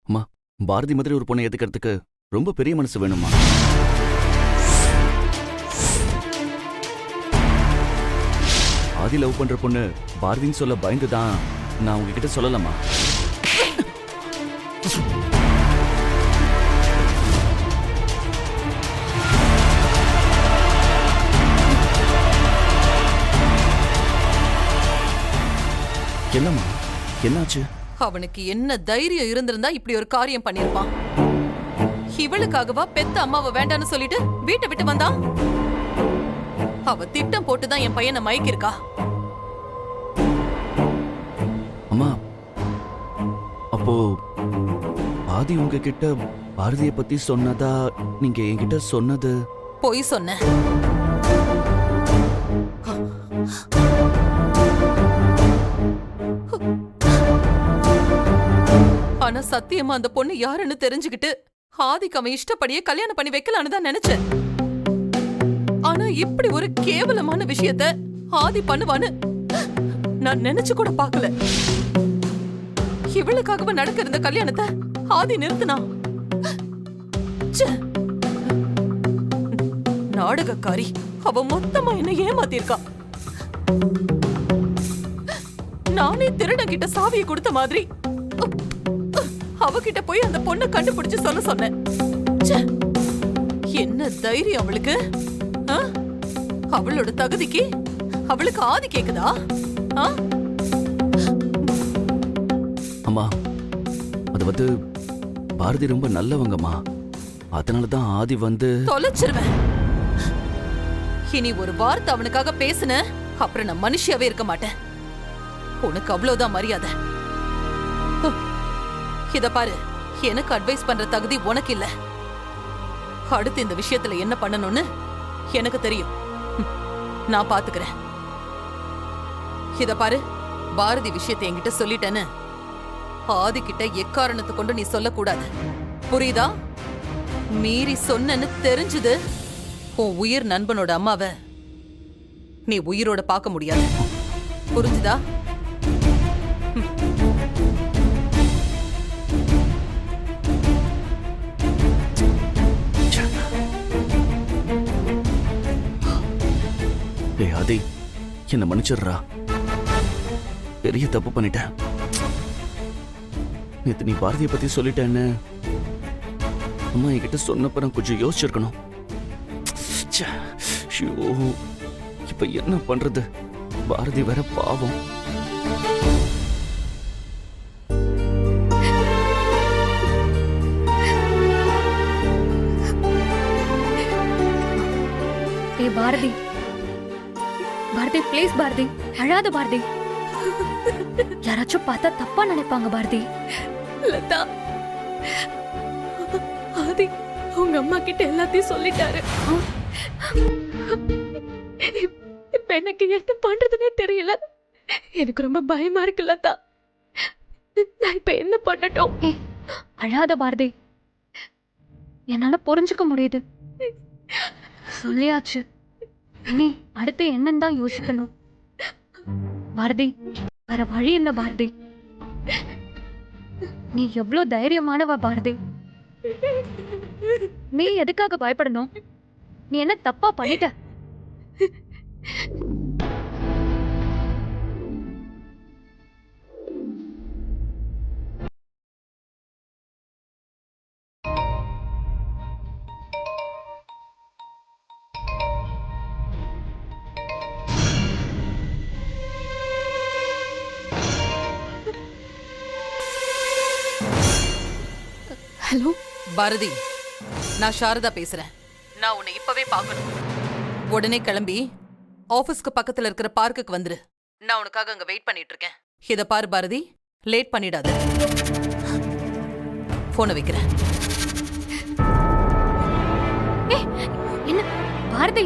அம்மா, பாரதி மாதிரி ஒரு பொண்ணை ஏத்துக்கிறதுக்கு ரொம்ப பெரிய மனசு வேணுமா? ஆதி லவ் பண்ற பொண்ணு பாரதின்னு சொல்ல பயந்துதான் நான் உங்ககிட்ட சொல்லலாமா? என்னம்மா, என்னாச்சு? அவனுக்கு என்ன தைரியம் இருந்திருந்தா இப்படி ஒரு காரியம் பண்ணிருப்பான்? இவளுக்காகவா பெத்த அம்மாவை வேண்டான்னு சொல்லிட்டு வீட்டை விட்டு வந்தான்? அவ திட்டம் போட்டுதான் என் பையனை மயக்கிருக்கா. அம்மா, அப்போ ஆதி உங்ககிட்ட பாரதியை பத்தி சொன்னதா நீங்க என்கிட்ட சொன்னது பொய் சொன்ன. ஆனா சத்தியமா அந்த பொண்ணு யாருன்னு தெரிஞ்சுக்கிட்டு ஆதிக்கு அவன் இஷ்டப்படியே கல்யாணம் பண்ணி வைக்கலான்னு தான் நினைச்சேன். ஆனா இப்படி ஒரு கேவலமான விஷயத்த ஆதி பண்ணுவான்னு நான் நினைச்சு கூட பார்க்கல. இவளுக்காகவே நடக்க இருந்த கல்யாணத்தை ஆதி நிறுத்தினா. நாடகக்காரி அவ மொத்தமா என்ன ஏமாத்திருக்கா. நானே திருடங்கிட்ட சாவியை கொடுத்த மாதிரி அவகிட்ட போய் அந்த பொண்ணை கண்டுபிடிச்சு சொல்ல சொன்னேன். என்ன தைரியம் அவளுக்கு? அவளோட தகுதிக்கு அவளுக்கு ஆதி கேக்குதா? அம்மா, அது வந்து பாரதி ரொம்ப நல்லவங்கம்மா. அதனாலதான் ஆதி வந்து தொலைச்சிருவேன். இனி ஒரு வார்த்தை அவனுக்காக பேசுன அப்புறம் நான் மனுஷியாவே இருக்க மாட்டேன். உனக்கு அவ்வளவுதான் மரியாதை. இத பாரு, எனக்கு அட்வைஸ் பண்ற தகுதி உனக்கு இல்ல. அடுத்து இந்த விஷயத்துல என்ன பண்ணணும்னு எனக்கு தெரியும். நான் பாத்துக்கிறேன். இத பாரு, பாரதி விஷயத்தை என்கிட்ட சொல்லிட்டேன்னு ஆதி கிட்ட எக்காரணத்தை கொண்டு நீ சொல்லக்கூடாது. புரியுதா? மீறி சொன்னன்னு தெரிஞ்சது உன் உயிர் நண்பனோட அம்மாவை நீ உயிரோட பார்க்க முடியாது. புரிஞ்சுதா? ஆதி, என்ன மன்னிச்சிடுறா. பெரிய தப்பு பண்ணிட்டேன். நேத்து நீ பாரதியை பத்தி சொல்லிட்டேன்னு அம்மா என்கிட்ட சொன்னப்பறம் கொஞ்சம் யோசிச்சிருக்கணும். இப்ப என்ன பண்றது? பாரதி வேற பாவம். பாரதி, பாரதி ப்ளீஸ் பாரதி, அழாத பாரதி. யாராச்சும் பார்த்தா தப்பா நினைப்பாங்க பாரதி. லதா, ஆதி அவங்க அம்மா கிட்ட எல்லாத்தையும் சொல்லிட்டாரு. இப்ப எனக்கு என்ன பண்றதுன்னே தெரியல. எனக்கு ரொம்ப பயமா இருக்கு லதா. நான் இப்ப என்ன பண்ணட்டும்? அழாத பாரதி, என்னால புரிஞ்சுக்க முடியுது. சொல்லியாச்சு, நீ அடுத்து என்னன்னு தான் யோசிக்கணும். பாரதி, வேற வழி இல்ல பாரதி. நீ எவ்வளவு தைரியமானவ பாரதி. நீ எதுக்காக பயப்படணும்? நீ என்ன தப்பா பண்ணிட்ட? ஹலோ பாரதி, நான் சாரதா பேசுறேன். நான் உன்னை இப்பவே பார்க்கணும். உடனே கிளம்பி ஆபீஸ்க்கு பக்கத்துல இருக்கிற பார்க்குக்கு வந்துரு. நான் உனக்காக அங்க வெயிட் பண்ணிட்டு இருக்கேன். இத பாரு பாரதி, லேட் பண்ணிடாத. போனை வைக்கிறேன். என்ன பாரதி,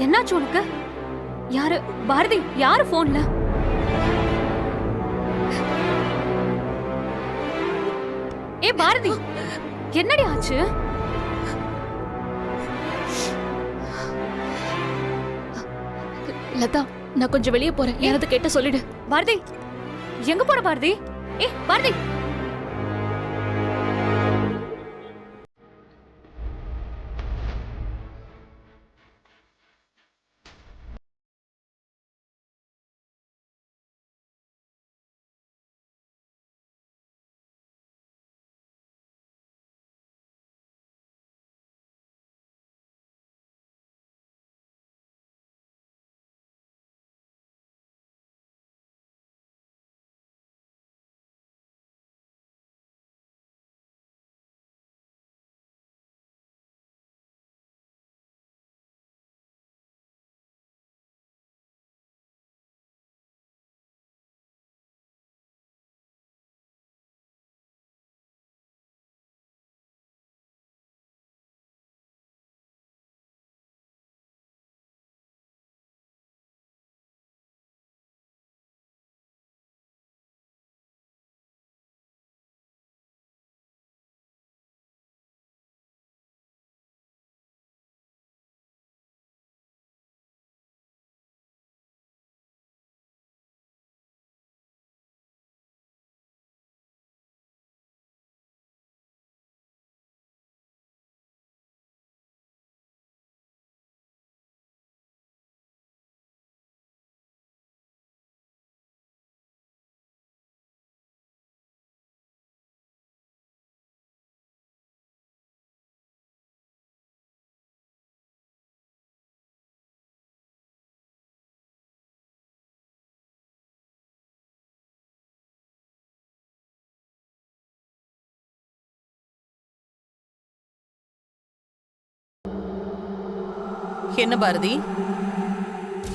என்னாச்சு உனக்கு? யாரு பாரதி? யாரு போன்ல? பாரதி, என்னடி ஆச்சு? லதா, நான் கொஞ்சம் வெளியே போறேன். யாராவது கேட்ட சொல்லிடு. பாரதி, எங்க போற பாரதி? பாரதி, என்ன பாரதி,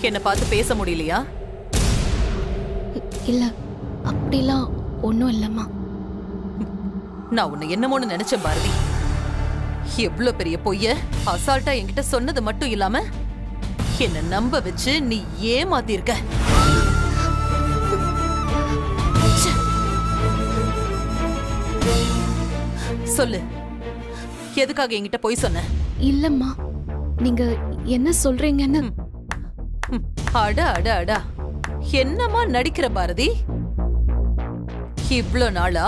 என்ன பார்த்து பேச முடியலையா? இல்ல, அப்படிலாம் ஒன்றும் இல்லம்மா. நான் உன்னை என்னமோன்னு நினைச்சேன் பாரதி. எவ்வளவு பெரிய பொய்ய அசால்ட்டா என்கிட்ட சொன்னது மட்டும் இல்லாம என்ன நம்ப வச்சு நீ ஏமாத்திருக்க. ச்சே. சொல்லு, எதுக்காக என்கிட்ட பொய் சொன்ன? இல்லம்மா, நீங்க என்ன சொல்றீங்கன்னு. அட அட அடா, என்னமா நடிக்கிற பாரதி? இவ்ளோ நாளா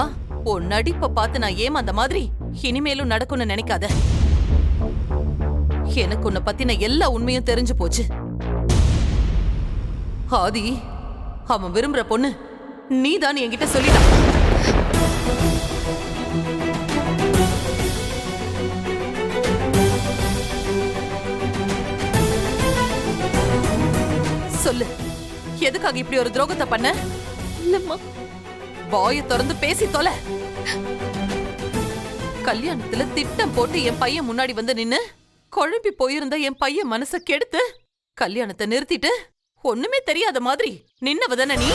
உன் நடிப்ப பார்த்து நான் ஏமாந்த மாதிரி இனிமேலும் நடக்கும்னு நினைக்காத. எனக்கு உன்னை பத்தின எல்லா உண்மையும் தெரிஞ்சு போச்சு. ஆதி அவன் விரும்புற பொண்ணு நீதான் என்கிட்ட சொல்லிட்டான். சொல்லு, எதுக்காக இப்படி ஒரு துரோகத்தை பண்ண? இல்லம்மா, வாயை திறந்து பேசி தொலை. கல்யாணத்துல திட்டம் போட்டு என் பையன் முன்னாடி வந்து நின்னு குழம்பி போயிருந்த என் பையன் மனச கெடுத்து கல்யாணத்தை நிறுத்திட்டு ஒண்ணுமே தெரியாத மாதிரி நின்னவதானே நீ?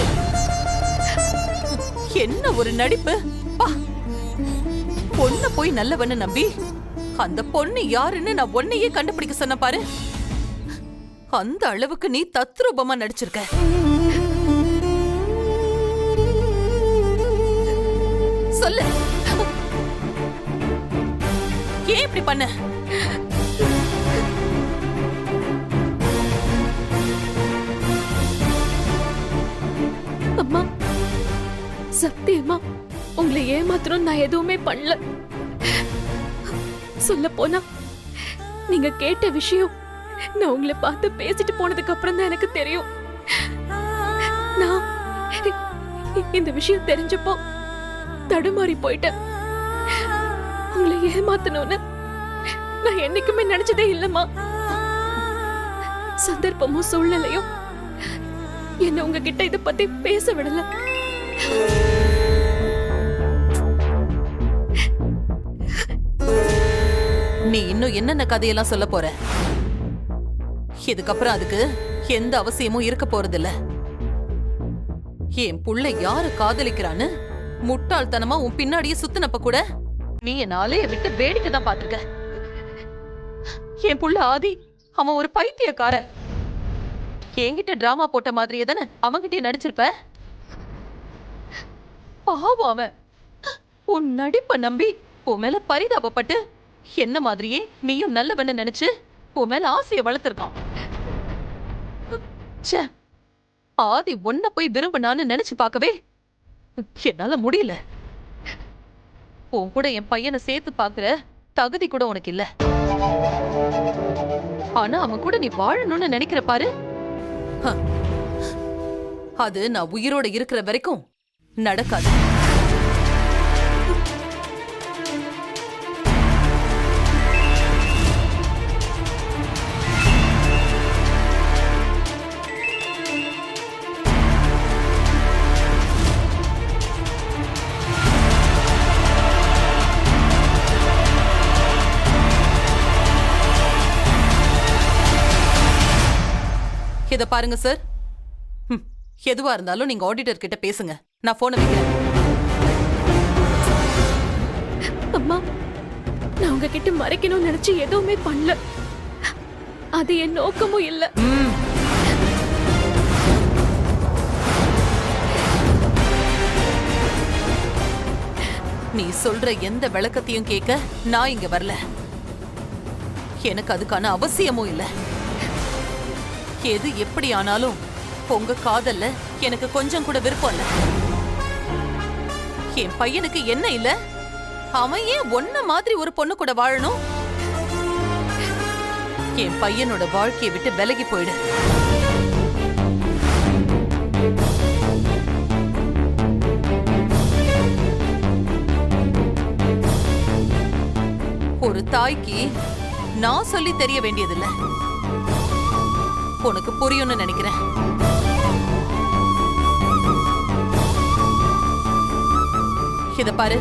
என்ன ஒரு நடிப்பு! பா, பொண்ண போய் நல்லவன்னு நம்பி அந்த பொண்ணு யாருன்னு நான் ஒன்னையே கண்டுபிடிக்க சொன்ன பாரு. அந்த அளவுக்கு நீ தத்ரூபமா நடிச்சிருக்க. சொல்லு, ஏன் இப்படி பண்ண? அம்மா, சத்தியமா உங்களை ஏமாத்தணும் நான் எதுவுமே பண்ணல. சொல்ல போனா நீங்க கேட்ட விஷயம் நான் உங்களை பார்த்து பேசிட்டு போனதுக்கு அப்புறம் தான் எனக்கு தெரியும். நான் இந்த விஷயம் தெரிஞ்சப்போ தடுமாறி போயிட்டேன். உங்களை ஏமாத்தணும்னு நான் என்னைக்குமே நினைச்சதே இல்லம்மா. சந்தர்ப்பமும் சூழ்நிலையும் என்ன உங்ககிட்ட இத பத்தி பேச விடல. நீ இன்னும் என்னென்ன கதையெல்லாம் சொல்ல போற? இதுக்கப்புறம் அதுக்கு எந்த அவசியமும் இருக்க போறதில்ல. என் புள்ள யாரு காதலிக்கிறான்னு முட்டாள்தனமா உன் பின்னாடியே சுத்தினப்ப கூட நீ என் ஆலைய விட்டு வேடிக்கை தான் பாத்துருக்க. என் புள்ள ஆதி அவன் ஒரு பைத்தியக்காரன். என்கிட்ட டிராமா போட்ட மாதிரியே தானே அவன்கிட்ட நடிச்சிருப்ப. பாவம் அவன் உன் நடிப்ப நம்பி உன் மேல பரிதாபப்பட்டு என்ன மாதிரியே நீயும் நல்லவன்னு நினைச்சு உன் மேல ஆசைய வளர்த்திருக்கான். ச்சே, ஆதி ஒன்ன போய் விரும்பினான்னு நினைச்சு பார்க்கவே என்னால முடியல. உன் கூட என் பையனை சேர்த்து பாக்குற தகுதி கூட உனக்கு இல்ல. ஆனா அவன் கூட நீ வாழணும்னு நினைக்கிற பாரு, அது நான் உயிரோட இருக்கிற வரைக்கும் நடக்காது. இத பாருங்க சார், எதுவா இருந்தாலும் நீங்க ஆடிட்டர் கிட்ட பேசுங்க. நான் போனை வைக்கிறேன். அம்மா, நான் உங்ககிட்ட மறைக்கணும்னு நினைச்சு எதுவுமே பண்ணல. அது என் நோக்கமும் இல்ல. நீ சொல்ற எந்த விளக்கத்தையும் கேட்க நான் இங்க வரல. எனக்கு அதுக்கான அவசியமும் இல்ல. எது எப்படி ஆனாலும் உங்க காதல்ல எனக்கு கொஞ்சம் கூட விருப்பம் இல்ல. என் பையனுக்கு என்ன இல்ல? அவன் ஏன் ஒன்ன மாதிரி ஒரு பொண்ணு கூட வாழணும்? என் பையனோட வாழ்க்கையை விட்டு விலகி போயிடு. ஒரு தாய்க்கு நான் சொல்லி தெரிய வேண்டியதில்லை. உனக்கு புரியும்னு நினைக்கிறேன். இத பாரு,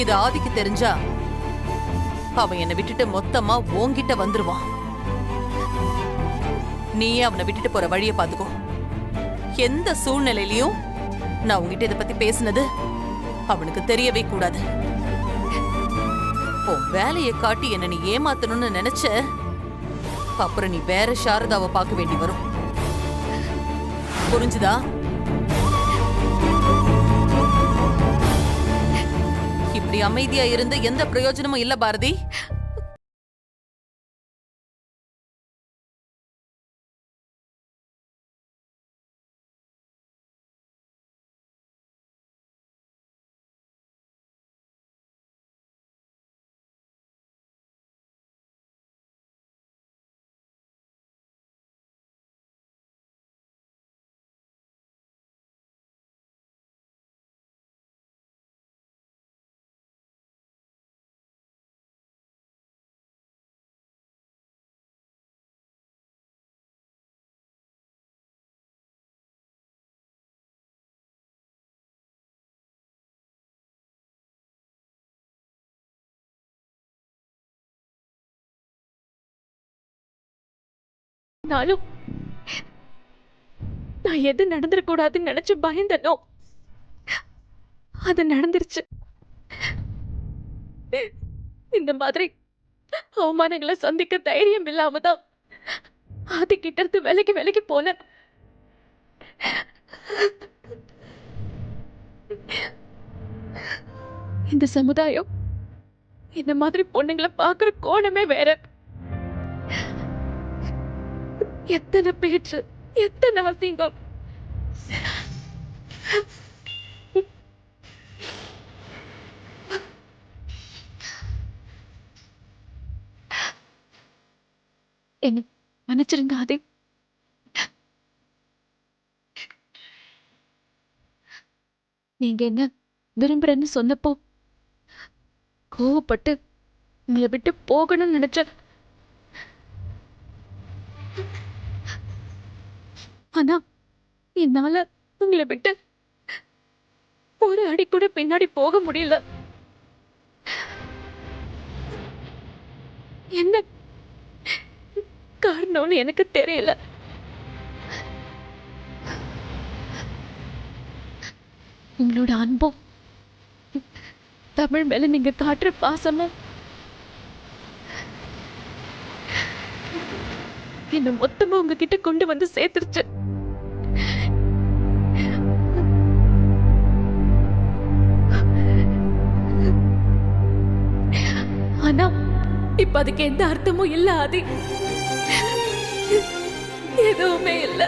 இது ஆதிக்கு தெரிஞ்சா அவன் என்னை விட்டுட்டு மொத்தமா உன்கிட்ட வந்துருவான். நீயே அவனை விட்டுட்டு போற வழிய பாத்துக்கோ. எந்த சூழ்நிலையிலயும் நான் உங்ககிட்ட இத பத்தி பேசினது அவனுக்கு தெரியவே கூடாது. உன் வேலையை காட்டி என்ன நீ ஏமாத்தணும்னு நினைச்ச, அப்புறம் நீ வேற சாரதாவை பார்க்க வேண்டி வரும். புரிஞ்சுதா? இப்படி அமைதியா இருந்து எந்த பிரயோஜனமும் இல்ல பாரதி. நானும் நான் எது நடந்துடக்கூடாதுன்னு நினைச்சு பயந்தனோ அது நடந்துருச்சு. இந்த மாதிரி அவமானங்களை சந்திக்க தைரியம் இல்லாம தான் அது கிட்ட இருந்து விலகி போனேன். இந்த சமுதாயம் இந்த மாதிரி பொண்ணுங்களை பார்க்குற கோணமே வேற. எத்தனை பேச்சு, எத்தனை அசிங்கம். என்ன மன்னிச்சிருங்க ஆதி. நீங்க என்ன விரும்புறேன்னு சொன்னப்போ கோவப்பட்டு உங்களை விட்டு போகணும்னு நினைச்சேன். ஆனா என்னால உங்களை விட்டு ஒரு அடி கூட பின்னாடி போக முடியல. என்ன காரணம்னு எனக்கு தெரியல. உங்களோட அன்பும் தமிழ் மேல நீங்க காட்டுற பாசமும் என்ன மொத்தமா உங்ககிட்ட கொண்டு வந்து சேர்த்துருச்சு. ஆனா இப்ப அதுக்கு எந்த அர்த்தமும் இல்ல ஆதி. எதுவுமே இல்ல.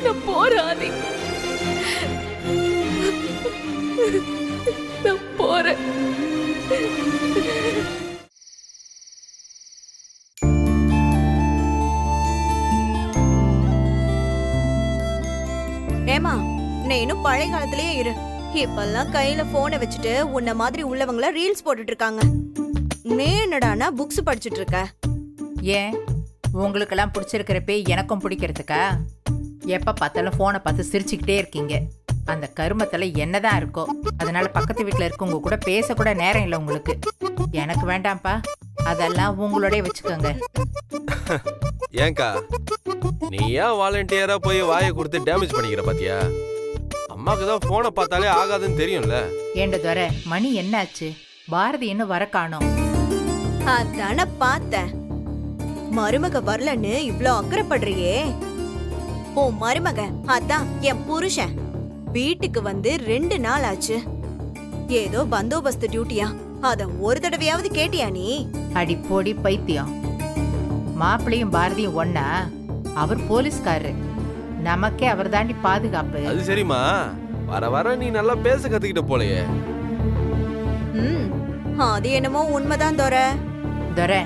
நான் போறேன் ஆதி. நான் போறேன். ஏமா, நீ இன்னும் பழைய காலத்திலேயே இரு. இப்பெல்லாம் கையில போனை வச்சுட்டு உன்ன மாதிரி உள்ளவங்கள ரீல்ஸ் போட்டுட்டு இருக்காங்க. நீ என்னடானா புக்ஸ் படிச்சுட்டு இருக்க. ஏன் உங்களுக்கெல்லாம் பிடிச்சிருக்கிறப்பே எனக்கும் பிடிக்கிறதுக்கா? எப்ப பார்த்தாலும் போனை பார்த்து சிரிச்சுக்கிட்டே இருக்கீங்க. அந்த கருமத்துல என்னதான் இருக்கோ, அதனால பக்கத்து வீட்டுல இருக்கவங்க கூட பேசக்கூட நேரம் இல்லை உங்களுக்கு. எனக்கு வேண்டாம்ப்பா, அதெல்லாம் உங்களோடய வச்சுக்கோங்க. ஏங்கா, நீ ஏன் வாலண்டியரா போய் வாயை கொடுத்து டேமேஜ் பண்ணிக்கிற பாத்தியா? அம்மாக்கு தான் போனை பார்த்தாலே ஆகாதுன்னு தெரியும்ல. ஏண்ட துரை, மணி என்னாச்சு? பாரதி இன்னும் வர காணோம். அதான பார்த்தேன். மருமக வரலன்னு இவ்ளோ அக்கறைப்படுறியே. உன் மருமக அதான் என் புருஷன் வீட்டுக்கு வந்து 2 நாள் ஆச்சு. ஏதோ பந்தோபஸ்து டியூட்டியா, அத ஒரு தடவையாவது கேட்டியா நீ? அடி போடி பைத்தியம். மாப்பிள்ளையும் பாரதியும் ஒன்னா? அவர் போலீஸ்காரரு, நமக்கே அவர் தாண்டி பாதுகாப்பு. அது சரிம்மா, வர வர நீ நல்லா பேச கத்துக்கிட்ட போலயே. அது என்னமோ உண்மைதான் தோர. துரை,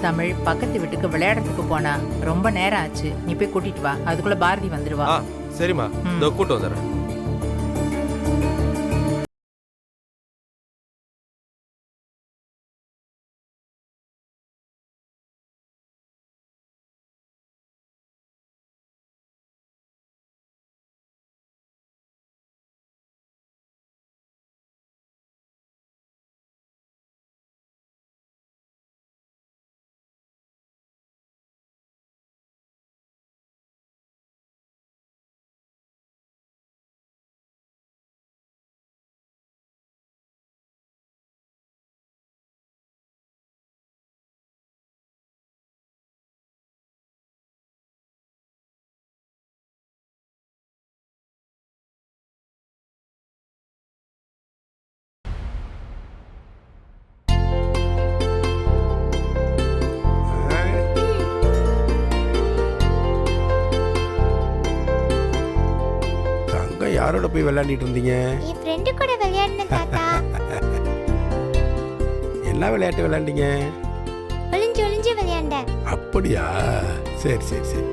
தமிழ் பக்கத்து வீட்டுக்கு விளையாடுறதுக்கு போனா ரொம்ப நேரம் ஆச்சு. நீ போய் கூட்டிட்டு வா, அதுக்குள்ள பாரதி வந்துருவா. சரிம்மா, இதோ கூட்டு வந்துடுறேன். பக்கம் யாரோட போய் விளையாடிட்டு இருந்தீங்க? என் ஃப்ரெண்டு கூட விளையாடினேன் தாத்தா. என்ன விளையாட்டு விளையாண்டீங்க? ஒளிஞ்சு ஒளிஞ்சு விளையாண்டேன். அப்படியா? சரி சரி சரி.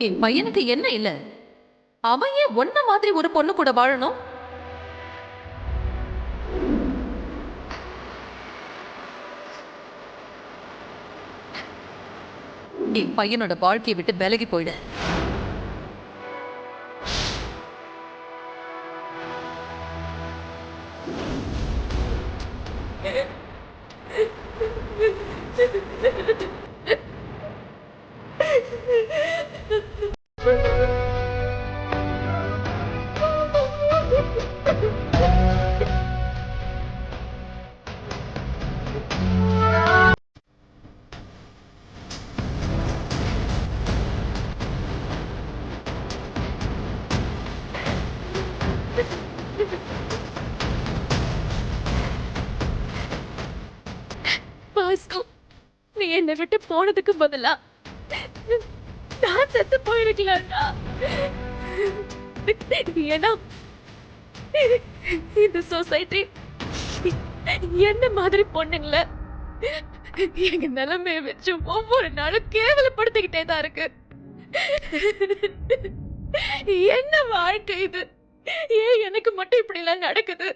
என் பையனுக்கு என்ன இல்ல? அவன் ஏன் ஒன்ன மாதிரி ஒரு பொண்ணு கூட வாழணும்? என் பையனோட வாழ்க்கையை விட்டு விலகி போயிடு. பாஸ்கு, நீ என்னை விட்டு போனதுக்கு பதிலா நான் செத்து போயிருக்கலாம்டா. ஏன்னா இந்த சொசைட்டி என்ன மாதிரி பொண்ணுங்கள எங்க நிலைமைய வச்சு ஒவ்வொரு நாளும் கேவலப்படுத்திக்கிட்டே தான் இருக்கு. என்ன வாழ்க்கை இது? ஏன் எனக்கு மட்டும் இப்படி எல்லாம் நடக்குது?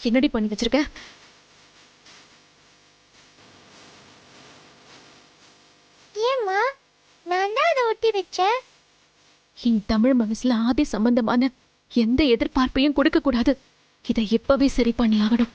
என்னடி பண்ணி வச்சிருக்க? ஏம்மா, நான் தான் அதை ஒட்டி வச்சேன். என் தமிழ் மனசுல ஆதி சம்பந்தமான எந்த எதிர்பார்ப்பையும் கொடுக்க கூடாது. இதை இப்பவே சரி பண்ணி ஆகணும்.